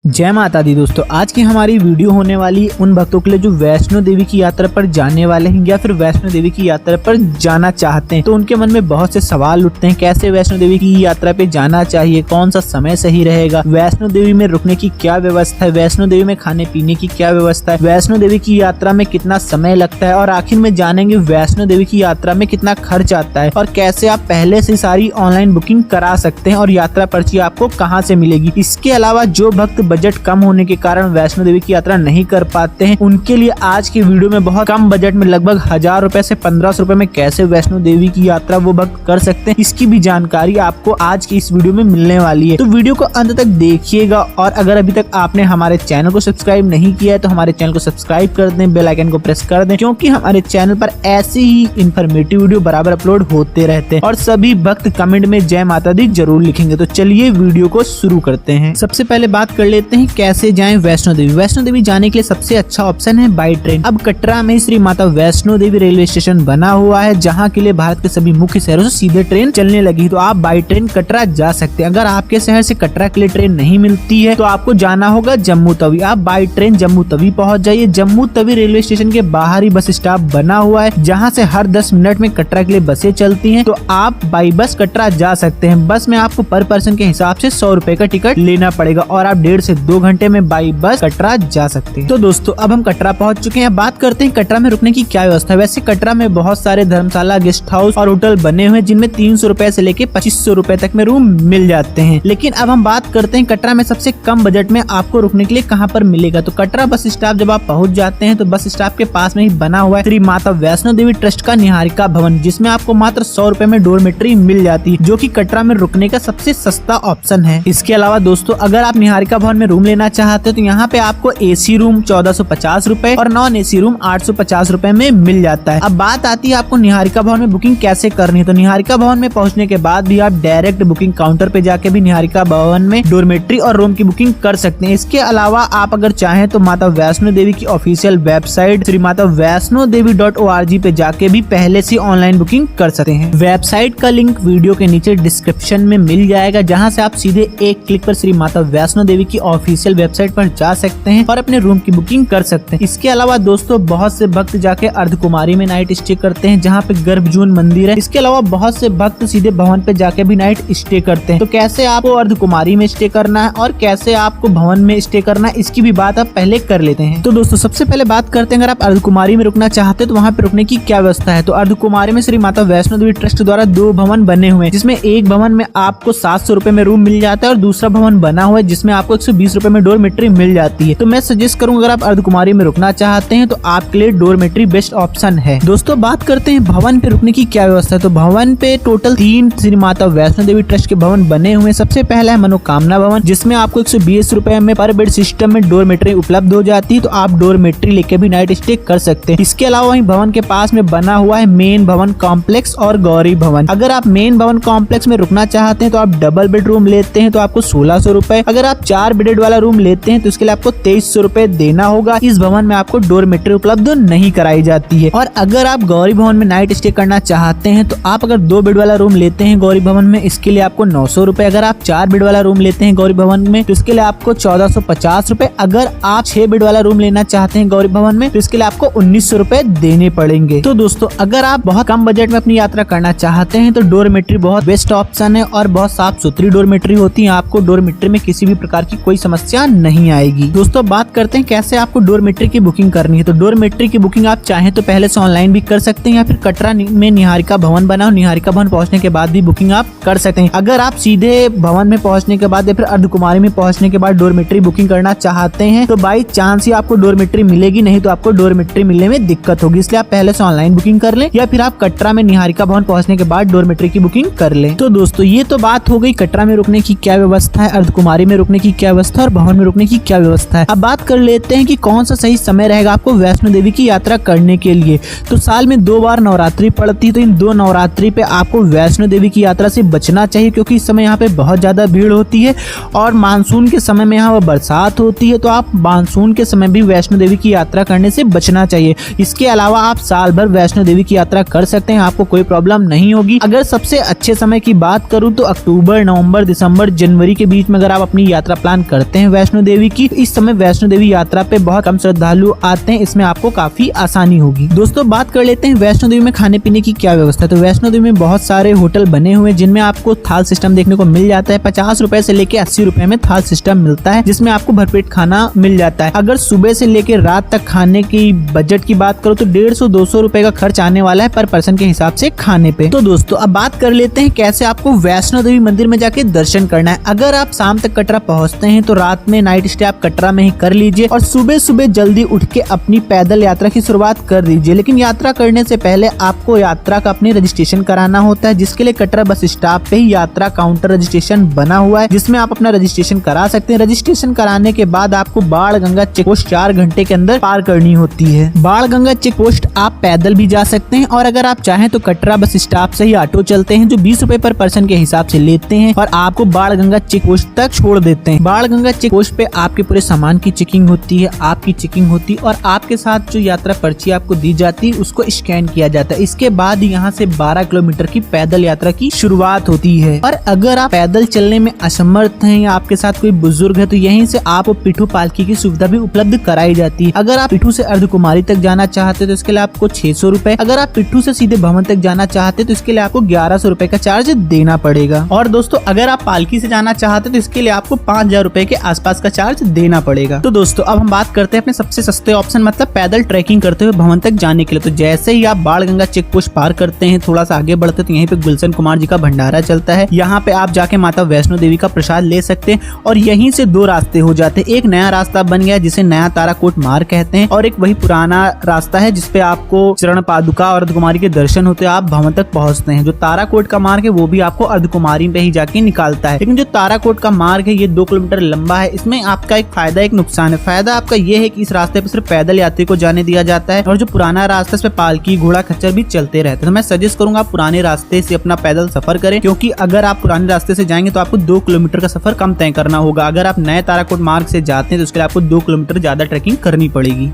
जय माता दी दोस्तों, आज की हमारी वीडियो होने वाली उन भक्तों के लिए जो वैष्णो देवी की यात्रा पर जाने वाले हैं या फिर वैष्णो देवी की यात्रा पर जाना चाहते हैं। तो उनके मन में बहुत से सवाल उठते हैं, कैसे वैष्णो देवी की यात्रा पे जाना चाहिए, कौन सा समय सही रहेगा, वैष्णो देवी में रुकने की क्या व्यवस्था है, वैष्णो देवी में खाने पीने की क्या व्यवस्था है, वैष्णो देवी की यात्रा में कितना समय लगता है और आखिर में जानेंगे वैष्णो देवी की यात्रा में कितना खर्च आता है और कैसे आप पहले से सारी ऑनलाइन बुकिंग करा सकते हैं और यात्रा पर्ची आपको कहाँ से मिलेगी। इसके अलावा जो भक्त बजट कम होने के कारण वैष्णो देवी की यात्रा नहीं कर पाते हैं, उनके लिए आज की वीडियो में बहुत कम बजट में लगभग 1000 रुपए से 1500 रुपए में कैसे वैष्णो देवी की यात्रा वो भक्त कर सकते हैं, इसकी भी जानकारी आपको आज की इस वीडियो में मिलने वाली है। तो वीडियो को अंत तक देखिएगा और अगर अभी तक आपने हमारे चैनल को सब्सक्राइब नहीं किया है तो हमारे चैनल को सब्सक्राइब कर दें, बेल आइकन को प्रेस कर दें, क्योंकि हमारे चैनल पर ऐसी ही इन्फॉर्मेटिव वीडियो बराबर अपलोड होते रहते हैं। और सभी भक्त कमेंट में जय माता दी जरूर लिखेंगे। तो चलिए वीडियो को शुरू करते हैं। सबसे पहले बात कर लेते हैं कैसे जाएं वैष्णो देवी। वैष्णो देवी जाने के लिए सबसे अच्छा ऑप्शन है बाई ट्रेन। अब कटरा में श्री माता वैष्णो देवी रेलवे स्टेशन बना हुआ है, जहां के लिए भारत के सभी मुख्य शहरों से सीधे ट्रेन चलने लगी, तो आप बाई ट्रेन कटरा जा सकते हैं। अगर आपके शहर से कटरा के लिए ट्रेन नहीं मिलती है तो आपको जाना होगा जम्मू तवी। आप बाई ट्रेन जम्मू तवी पहुंच जाइए। जम्मू तवी रेलवे स्टेशन के बाहर ही बस स्टॉप बना हुआ है, जहाँ से हर 10 मिनट में कटरा के लिए बसें चलती है, तो आप बाई बस कटरा जा सकते हैं। बस में आपको पर पर्सन के हिसाब से 100 रुपए का टिकट लेना पड़ेगा और आप 1.5 से 2 घंटे में बाई बस कटरा जा सकते हैं। तो दोस्तों अब हम कटरा पहुंच चुके हैं। बात करते हैं कटरा में रुकने की क्या व्यवस्था है। वैसे कटरा में बहुत सारे धर्मशाला, गेस्ट हाउस और होटल बने हुए हैं, जिनमें 300 रुपए से लेके 2500 रुपए तक में रूम मिल जाते हैं। लेकिन अब हम बात करते हैं कटरा में सबसे कम बजट में आपको रुकने के लिए कहाँ पर मिलेगा। तो कटरा बस स्टॉप जब आप पहुंच जाते हैं तो बस स्टॉप के पास में ही बना हुआ है श्री माता वैष्णो देवी ट्रस्ट का निहारिका भवन, जिसमें आपको मात्र 100 रुपए में डोरमेट्री मिल जाती है, जो कि कटरा में रुकने का सबसे सस्ता ऑप्शन है। इसके अलावा दोस्तों अगर आप निहारिका भवन में रूम लेना चाहते हैं तो यहाँ पे आपको एसी रूम 1450 रुपए और नॉन एसी रूम 850 रुपए में मिल जाता है। अब बात आती है आपको निहारिका भवन में बुकिंग कैसे करनी है। तो निहारिका भवन में पहुंचने के बाद भी आप डायरेक्ट बुकिंग काउंटर पे जाके भी निहारिका भवन में डोरमेट्री और रूम की बुकिंग कर सकते हैं। इसके अलावा आप अगर चाहें तो माता वैष्णो देवी की official website Shri Mata Vaishno Devi .org पे जाके भी पहले से ऑनलाइन बुकिंग कर सकते हैं। वेबसाइट का लिंक वीडियो के नीचे डिस्क्रिप्शन में मिल जाएगा, जहाँ से आप सीधे एक क्लिक पर श्री माता वैष्णो देवी की ऑफिशियल वेबसाइट पर जा सकते हैं और अपने रूम की बुकिंग कर सकते हैं। इसके अलावा दोस्तों बहुत से भक्त जाके अर्धकुमारी में नाइट स्टे करते हैं, जहाँ पे गर्भजून मंदिर है। इसके अलावा बहुत से भक्त सीधे भवन पे जाके भी नाइट स्टे करते हैं। तो कैसे आपको अर्धकुमारी में स्टे करना है और कैसे आपको भवन में स्टे करना है, इसकी भी बात आप पहले कर लेते हैं। तो दोस्तों सबसे पहले बात करते हैं अगर आप अर्धकुमारी में रुकना चाहते हैं तो वहाँ पे रुकने की क्या व्यवस्था है। तो अर्धकुमारी में श्री माता वैष्णो देवी ट्रस्ट द्वारा 2 भवन बने हुए हैं, जिसमें एक भवन में आपको 700 रुपए में रूम मिल जाता है और दूसरा भवन बना हुआ है जिसमें आपको 120 रुपए में डोरमेट्री मिल जाती है। तो मैं सजेस्ट करूंगा अगर आप अर्धकुमारी में रुकना चाहते हैं तो आपके लिए डोरमेट्री बेस्ट ऑप्शन है। दोस्तों बात करते हैं भवन पे रुकने की क्या व्यवस्था है। तो भवन पे टोटल 3 श्री माता वैष्णो देवी ट्रस्ट के भवन बने हुए हैं। सबसे पहला है मनोकामना भवन, जिसमें आपको 120 रुपए में पर बेड सिस्टम में डोरमेट्री उपलब्ध हो जाती है, तो आप डोरमेट्री लेके भी नाइट स्टे कर सकते हैं। इसके अलावा वहीं भवन के पास में बना हुआ है मेन भवन कॉम्प्लेक्स और गौरी भवन। अगर आप मेन भवन कॉम्प्लेक्स में रुकना चाहते हैं तो आप डबल बेडरूम लेते हैं तो आपको 1600 रुपए, अगर आप 4 बेडेड वाला रूम लेते हैं तो इसके लिए आपको 2300 रुपए देना होगा। इस भवन में आपको डोरमेट्री उपलब्ध नहीं कराई जाती है। और अगर आप गौरी भवन में नाइट स्टे करना चाहते हैं तो आप अगर 2 बेड वाला रूम लेते हैं गौरी भवन में, इसके लिए आपको 900 रुपए, अगर आप 4 बेड वाला रूम लेते हैं गौरी भवन में तो इसके लिए आपको 1450 रुपए, अगर आप 6 बेड वाला रूम लेना चाहते हैं गौरी भवन में तो इसके लिए आपको 1900 रुपए देने पड़ेंगे। तो दोस्तों अगर आप बहुत कम बजट में अपनी यात्रा करना चाहते हैं तो डोरमेट्री बहुत बेस्ट ऑप्शन है और बहुत साफ सुथरी डोरमेट्री होती है। आपको डोरमेट्री में किसी भी प्रकार की कोई समस्या नहीं आएगी। दोस्तों बात करते हैं कैसे आपको डोरमेट्री की बुकिंग करनी है। तो डोरमेट्री की बुकिंग आप चाहें तो पहले से ऑनलाइन भी कर सकते हैं या फिर कटरा में निहारिका भवन बना, निहारिका भवन पहुंचने के बाद भी बुकिंग आप कर सकते हैं। अगर आप सीधे भवन में पहुंचने के बाद या फिर अर्धकुमारी में पहुंचने के बाद डोरमेट्री बुकिंग करना चाहते हैं तो बाई चांस ही आपको डोरमेट्री मिलेगी, नहीं तो आपको डोरमेट्री मिलने में दिक्कत होगी। इसलिए आप पहले से ऑनलाइन बुकिंग कर लें या फिर आप कटरा में निहारिका भवन पहुंचने के बाद डोरमेट्री की बुकिंग कर लें। तो दोस्तों ये तो बात हो गई कटरा में रुकने की क्या व्यवस्था है, अर्धकुमारी में रुकने की क्या व्यवस्था और भवन में रुकने की क्या व्यवस्था है। अब बात कर लेते हैं कि कौन सा सही समय रहेगा आपको वैष्णो देवी की यात्रा करने के लिए। तो साल में 2 बार नवरात्रि पड़ती है, तो इन 2 नवरात्रि पे आपको वैष्णो देवी की यात्रा से बचना चाहिए, क्योंकि इस समय यहाँ पे बहुत ज्यादा भीड़ होती है और मानसून के समय में यहाँ बरसात होती है, तो आप मानसून के समय भी वैष्णो देवी की यात्रा करने से बचना चाहिए। इसके अलावा आप साल भर वैष्णो देवी की यात्रा कर सकते हैं, आपको कोई प्रॉब्लम नहीं होगी। अगर सबसे अच्छे समय की बात करूँ तो अक्टूबर, नवंबर, दिसंबर, जनवरी के बीच में अगर आप अपनी यात्रा प्लान करते हैं वैष्णो देवी की, इस समय वैष्णो देवी यात्रा पे बहुत कम श्रद्धालु आते हैं, इसमें आपको काफी आसानी होगी। दोस्तों बात कर लेते हैं वैष्णो देवी में खाने पीने की क्या व्यवस्था है। तो वैष्णो देवी में बहुत सारे होटल बने हुए हैं जिनमें आपको थाल सिस्टम देखने को मिल जाता है। 50 रुपए से लेके 80 रुपए में थाल सिस्टम मिलता है, जिसमें आपको भरपेट खाना मिल जाता है। अगर सुबह से लेके रात तक खाने की बजट की बात करो तो 150-200 रुपए का खर्च आने वाला है पर पर्सन के हिसाब से खाने पे। तो दोस्तों अब बात कर लेते हैं कैसे आपको वैष्णो देवी मंदिर में जाके दर्शन करना है। अगर आप शाम तक कटरा पहुंचते हैं तो रात में नाइट स्टे आप कटरा में ही कर लीजिए और सुबह सुबह जल्दी उठ के अपनी पैदल यात्रा की शुरुआत कर दीजिए। लेकिन यात्रा करने से पहले आपको यात्रा का अपनी रजिस्ट्रेशन कराना होता है, जिसके लिए कटरा बस स्टॉप पे ही यात्रा काउंटर रजिस्ट्रेशन बना हुआ है, जिसमें आप अपना रजिस्ट्रेशन करा सकते हैं। रजिस्ट्रेशन कराने के बाद आपको बाण गंगा चेक पोस्ट 4 घंटे के अंदर पार करनी होती है। बाण गंगा चेक पोस्ट आप पैदल भी जा सकते हैं और अगर आप चाहें तो कटरा बस स्टॉप से ही ऑटो चलते हैं जो 20 रुपए पर पर्सन के हिसाब से लेते हैं और आपको बाण गंगा चेक पोस्ट तक छोड़ देते हैं। बाण गंगा चेक पोस्ट पे आपके पूरे सामान की चेकिंग होती है, आपकी चेकिंग होती है और आपके साथ जो यात्रा पर्ची आपको दी जाती है उसको स्कैन किया जाता है। इसके बाद यहाँ से 12 किलोमीटर की पैदल यात्रा की शुरुआत होती है। और अगर आप पैदल चलने में असमर्थ हैं या आपके साथ कोई बुजुर्ग है तो यहीं से आपको पिठू पालकी की सुविधा भी उपलब्ध कराई जाती है। अगर आप पिठू से अर्धकुमारी तक जाना चाहते तो इसके लिए आपको 600 रुपए, अगर आप पिठू से सीधे भवन तक जाना चाहते तो इसके लिए आपको 1100 रुपए का चार्ज देना पड़ेगा। और दोस्तों अगर आप पालकी से जाना चाहते तो इसके लिए आपको 5000 रुपए के आसपास का चार्ज देना पड़ेगा। तो दोस्तों अब हम बात करते हैं अपने सबसे सस्ते ऑप्शन मतलब पैदल ट्रैकिंग करते हुए भवन तक जाने के लिए। तो जैसे ही आप बाण गंगा चेक पोस्ट पार करते हैं, थोड़ा सा आगे बढ़ते तो यहीं पे गुलशन कुमार जी का भंडारा चलता है। यहाँ पे आप जाके माता वैष्णो देवी का प्रसाद ले सकते हैं और यहीं से 2 रास्ते हो जाते हैं। एक नया रास्ता बन गया जिसे नया ताराकोट मार्ग कहते हैं और एक वही पुराना रास्ता है जिसपे आपको चरण पादुका और अर्धकुमारी के दर्शन होते हैं, आप भवन तक पहुंचते हैं। जो ताराकोट का मार्ग है वो भी आपको अर्धकुमारी पे ही जाके निकालता है। लेकिन जो ताराकोट का मार्ग है ये 2 किलोमीटर लंबा है। इसमें आपका एक फायदा एक नुकसान है। फायदा आपका ये है कि इस रास्ते पे सिर्फ पैदल यात्री को जाने दिया जाता है और जो पुराना रास्ता है इस पे पालकी घोड़ा खच्चर भी चलते रहते हैं। तो मैं सजेस्ट करूंगा आप पुराने रास्ते से अपना पैदल सफर करें, क्योंकि अगर आप पुराने रास्ते से जाएंगे तो आपको 2 किलोमीटर का सफर कम तय करना होगा। अगर आप नए ताराकोट मार्ग से जाते हैं तो उसके लिए आपको 2 किलोमीटर ज्यादा ट्रैकिंग करनी पड़ेगी।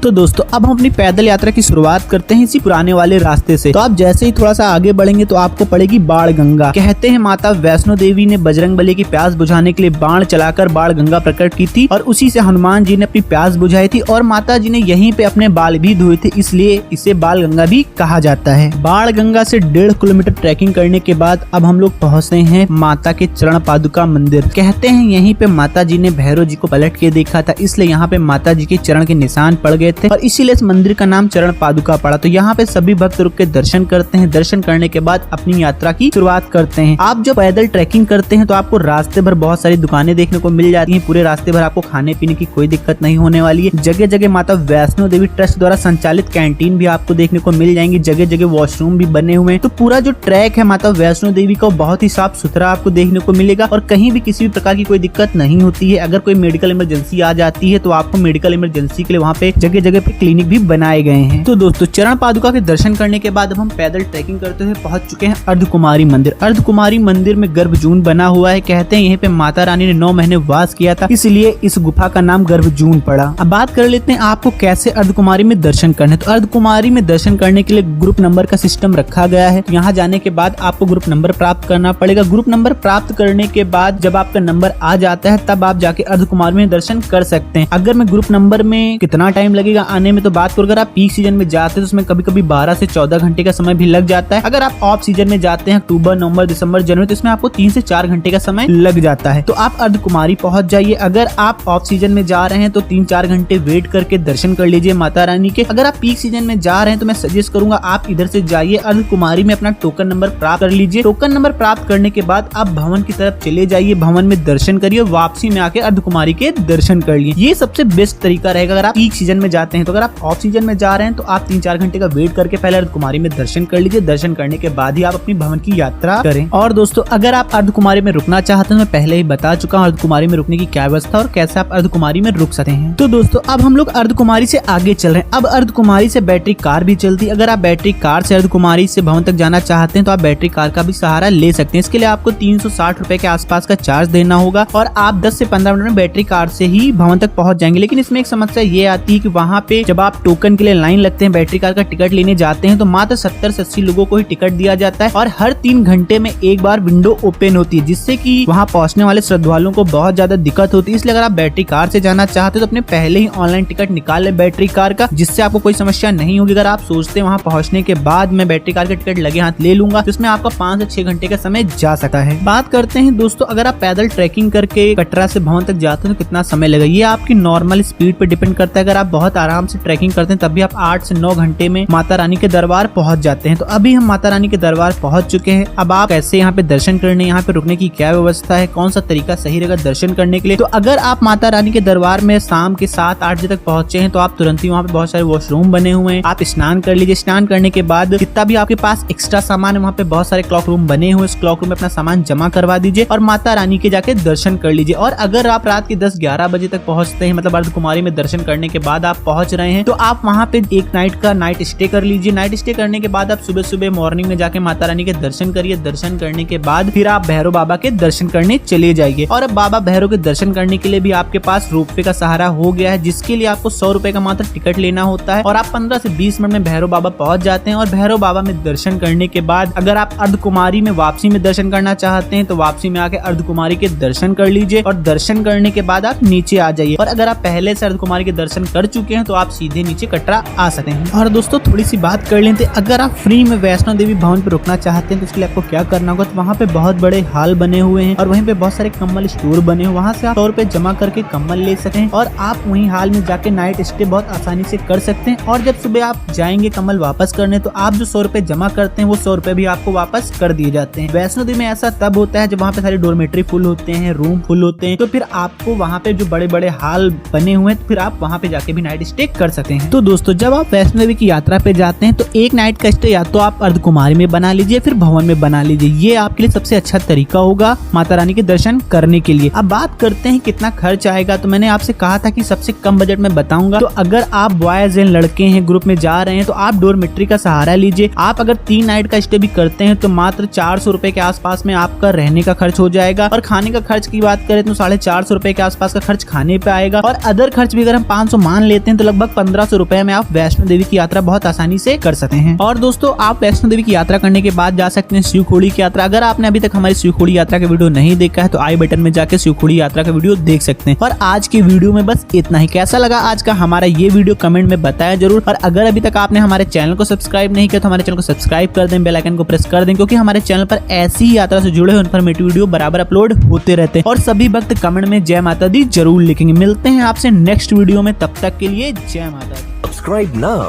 तो दोस्तों अब हम अपनी पैदल यात्रा की शुरुआत करते हैं इसी पुराने वाले रास्ते से। तो आप जैसे ही थोड़ा सा आगे बढ़ेंगे तो आपको पड़ेगी बाण गंगा। कहते हैं माता वैष्णो देवी ने बजरंगबली की प्यास बुझाने के लिए बाण चलाकर बाण गंगा प्रकट की थी और उसी से हनुमान जी ने अपनी प्यास बुझाई थी और माता जी ने यहीं पे अपने बाल भी धोए थे, इसलिए इसे बाल गंगा भी कहा जाता है। बाण गंगा से 1.5 किलोमीटर ट्रैकिंग करने के बाद अब हम लोग पहुँचते हैं माता के चरण पादुका मंदिर। कहते हैं यहीं पे माता जी ने भैरव जी को पलट के देखा था, इसलिए यहाँ पे माता जी के चरण के निशान पड़ गए थे और इसीलिए इस मंदिर का नाम चरण पादुका पड़ा। तो यहाँ पे सभी भक्त रुक के दर्शन करते हैं। दर्शन करने के बाद अपनी यात्रा की शुरुआत करते हैं। आप जब पैदल ट्रैकिंग करते हैं तो आपको रास्ते भर बहुत सारी दुकानें देखने को मिल जाती हैं। पूरे रास्ते भर आपको खाने पीने की कोई दिक्कत नहीं होने वाली है। जगह जगह माता वैष्णो देवी ट्रस्ट द्वारा संचालित कैंटीन भी आपको देखने को मिल जाएंगी। जगह जगह वॉशरूम भी बने हुए हैं। तो पूरा जो ट्रैक है माता वैष्णो देवी का बहुत ही साफ सुथरा आपको देखने को मिलेगा और कहीं भी किसी भी प्रकार की कोई दिक्कत नहीं होती है। अगर कोई मेडिकल इमरजेंसी आ जाती है तो आपको मेडिकल इमरजेंसी के लिए वहाँ पे जगह जगह पे क्लिनिक भी बनाए गए हैं। तो दोस्तों चरण पादुका के दर्शन करने के बाद अब हम पैदल ट्रैकिंग करते हुए पहुंच चुके हैं अर्धकुमारी मंदिर। अर्धकुमारी मंदिर में गर्भजून बना हुआ है। कहते हैं यहीं पे माता रानी ने 9 महीने वास किया था, इसलिए इस गुफा का नाम गर्भजून पड़ा। अब बात कर लेते हैं आपको कैसे अर्धकुमारी में दर्शन करने। तो अर्धकुमारी में दर्शन करने के लिए ग्रुप नंबर का सिस्टम रखा गया है। यहाँ जाने के बाद आपको ग्रुप नंबर प्राप्त करना पड़ेगा। ग्रुप नंबर प्राप्त करने के बाद जब आपका नंबर आ जाता है तब आप जाके अर्धकुमारी में दर्शन कर सकते हैं। अगर मैं ग्रुप नंबर में कितना टाइम लगेगा आने में तो बात करूँ, अगर आप पीक सीजन में जाते हैं तो उसमें कभी कभी 12 से 14 घंटे का समय भी लग जाता है। अगर आप ऑफ सीजन में जाते हैं अक्टूबर, नवंबर, दिसंबर, जनवरी तो इसमें आपको 3 से 4 घंटे का समय लग जाता है। तो आप अर्धकुमारी पहुंच जाइए। अगर आप ऑफ सीजन में जा रहे हैं तो 3-4 घंटे वेट करके दर्शन कर लीजिए माता रानी के। अगर आप पीक सीजन में जा रहे हैं तो मैं सजेस्ट करूंगा आप इधर से जाइए, अर्धकुमारी में अपना टोकन नंबर प्राप्त कर लीजिए। टोकन नंबर प्राप्त करने के बाद आप भवन की तरफ चले जाइए, भवन में दर्शन करिए, वापसी में आके अर्धकुमारी के दर्शन कर लिए। ये सबसे बेस्ट तरीका रहेगा अगर आप पीक सीजन में जाते हैं। तो अगर आप ऑफ सीजन में जा रहे हैं तो आप 3-4 घंटे का वेट करके पहले अर्धकुमारी में दर्शन कर लीजिए। दर्शन करने के बाद ही आप अपनी भवन की यात्रा करें। और दोस्तों अगर आप अर्धकुमारी में रुकना चाहते हैं, मैं पहले ही बता चुका हूँ अर्धकुमारी में रुकने की क्या व्यवस्था और कैसे आप अर्धकुमारी में रुक सकते हैं। तो दोस्तों अब हम लोग अर्धकुमारी से आगे चल रहे हैं। अब अर्धकुमारी से बैटरी कार भी चलती है। अगर आप बैटरी कार से अर्धकुमारी से भवन तक जाना चाहते हैं तो आप बैटरी कार का भी सहारा ले सकते हैं। इसके लिए आपको 360 रुपए के आसपास का चार्ज देना होगा और आप 10 से 15 मिनट में बैटरी कार से ही भवन तक पहुंच जाएंगे। लेकिन इसमें एक समस्या ये आती है कि वहाँ वहाँ पे जब आप टोकन के लिए लाइन लगते हैं, बैटरी कार का टिकट लेने जाते हैं, तो मात्र 70 से 80 लोगों को ही टिकट दिया जाता है और हर 3 घंटे में एक बार विंडो ओपन होती है, जिससे कि वहाँ पहुंचने वाले श्रद्धालुओं को बहुत ज्यादा दिक्कत होती है। इसलिए अगर आप बैटरी कार से जाना चाहते हो तो अपने पहले ही ऑनलाइन टिकट निकाल ले बैटरी कार का, जिससे आपको कोई समस्या नहीं होगी। अगर आप सोचते हैं वहाँ पहुंचने के बाद मैं बैटरी कार का टिकट लगे हाथ ले लूंगा, तो इसमें आपका 5 से 6 घंटे का समय जा सकता है। बात करते हैं दोस्तों, अगर आप पैदल ट्रैकिंग करके कटरा से भवन तक जाते हैं तो कितना समय लगेगा, ये आपकी नॉर्मल स्पीड पे डिपेंड करता है। अगर आप बहुत आराम से ट्रैकिंग करते हैं तब भी आप 8 से 9 घंटे में माता रानी के दरबार पहुंच जाते हैं। तो अभी हम माता रानी के दरबार पहुंच चुके हैं। अब आप कैसे यहाँ पे दर्शन करने, यहाँ पे रुकने की क्या व्यवस्था है, कौन सा तरीका सही रहेगा दर्शन करने के लिए, तो अगर आप माता रानी के दरबार में शाम के 7-8 बजे तक पहुंचे हैं तो आप तुरंत ही वहाँ पे बहुत सारे वॉशरूम बने हुए हैं, आप स्नान कर लीजिए। स्नान करने के बाद जितना भी आपके पास एक्स्ट्रा सामान है, वहाँ पे बहुत सारे क्लॉक रूम बने हुए, इस क्लॉक रूम में अपना सामान जमा करवा दीजिए और माता रानी के जाके दर्शन कर लीजिए। और अगर आप रात के 10-11 बजे तक पहुंचते हैं, मतलब अर्धकुमारी में दर्शन करने के बाद आप पहुंच रहे हैं, तो आप वहाँ पे एक नाइट का नाइट स्टे कर लीजिए। नाइट स्टे करने के बाद आप सुबह सुबह मॉर्निंग में जाके माता रानी के दर्शन करिए। दर्शन करने के बाद फिर आप भैरव बाबा के दर्शन करने चले जाइए। और अब बाबा भैरव के दर्शन करने के लिए भी आपके पास रोपवे का सहारा हो गया है, जिसके लिए आपको 100 रुपए का मात्र टिकट लेना होता है और आप 15 से 20 मिनट में भैरव बाबा पहुंच जाते हैं। और भैरव बाबा में दर्शन करने के बाद अगर आप अर्धकुमारी में वापसी में दर्शन करना चाहते हैं तो वापसी में आके अर्धकुमारी के दर्शन कर लीजिए और दर्शन करने के बाद आप नीचे आ जाइए। और अगर आप पहले से अर्धकुमारी के दर्शन कर चुके हैं तो आप सीधे नीचे कटरा आ सकते हैं। और दोस्तों थोड़ी सी बात कर लेते हैं, अगर आप फ्री में वैष्णो देवी भवन पे रुकना चाहते हैं तो इसके लिए आपको क्या करना होगा, तो वहाँ पे बहुत बड़े हॉल बने हुए हैं और वहीं पे बहुत सारे कम्बल स्टोर बने हुए, वहाँ से आप 100 रुपए जमा करके कम्बल ले सकते हैं और आप वहीं हॉल में जाके नाइट स्टे बहुत आसानी से कर सकते हैं। और जब सुबह आप जाएंगे कम्बल वापस करने तो आप जो 100 रुपए जमा करते हैं वो 100 रुपए भी आपको वापस कर दिए जाते हैं। वैष्णो देवी में ऐसा तब होता है जब वहाँ पे सारे डोरमेट्री फुल होते हैं, रूम फुल होते हैं, तो फिर आपको वहाँ पे जो बड़े बड़े हॉल बने हुए हैं फिर आप वहाँ पे जाके भी नाइट स्टे कर सकते हैं। तो दोस्तों जब आप वैष्णो देवी की यात्रा पे जाते हैं तो एक नाइट का स्टे या तो आप अर्धकुमारी में बना लीजिए फिर भवन में बना लीजिए, ये आपके लिए सबसे अच्छा तरीका होगा माता रानी के दर्शन करने के लिए। अब बात करते हैं कितना खर्च आएगा, तो मैंने आपसे कहा था कि सबसे कम बजट में बताऊंगा। तो अगर आप बॉयज एंड लड़के हैं, ग्रुप में जा रहे हैं तो आप डोरमेट्री का सहारा लीजिए। आप अगर 3 नाइट का स्टे भी करते हैं तो मात्र 400 रुपए के आसपास में आपका रहने का खर्च हो जाएगा और खाने का खर्च की बात करें तो 450 रुपए के आसपास का खर्च खाने पे आएगा। और अदर खर्च भी अगर हम 500 मान लेते हैं तो लगभग 1500 रुपए में आप वैष्णो देवी की यात्रा बहुत आसानी से कर सकते हैं। और दोस्तों आप वैष्णो देवी की यात्रा करने के बाद जा सकते हैं शिवखोड़ी की यात्रा। अगर आपने अभी तक हमारी शिवखोड़ी यात्रा का वीडियो नहीं देखा है तो आई बटन में जाके शिवखोड़ी यात्रा का वीडियो देख सकते हैं। और आज के वीडियो में बस इतना ही। कैसा लगा आज का हमारा ये वीडियो कमेंट में बताया जरूर। और अगर अभी तक आपने हमारे चैनल को सब्सक्राइब नहीं किया तो हमारे चैनल को सब्सक्राइब कर दें, बेल आइकन को प्रेस कर दें, क्योंकि हमारे चैनल पर ऐसी ही यात्रा से जुड़े हुए इन्फॉर्मेटिव वीडियो बराबर अपलोड होते रहते हैं। और सभी भक्त कमेंट में जय माता दी जरूर लिखेंगे। मिलते हैं आपसे नेक्स्ट वीडियो में, तब तक के लिए जय माता दी। Subscribe now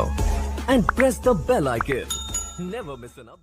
and press the bell icon. Never miss an update.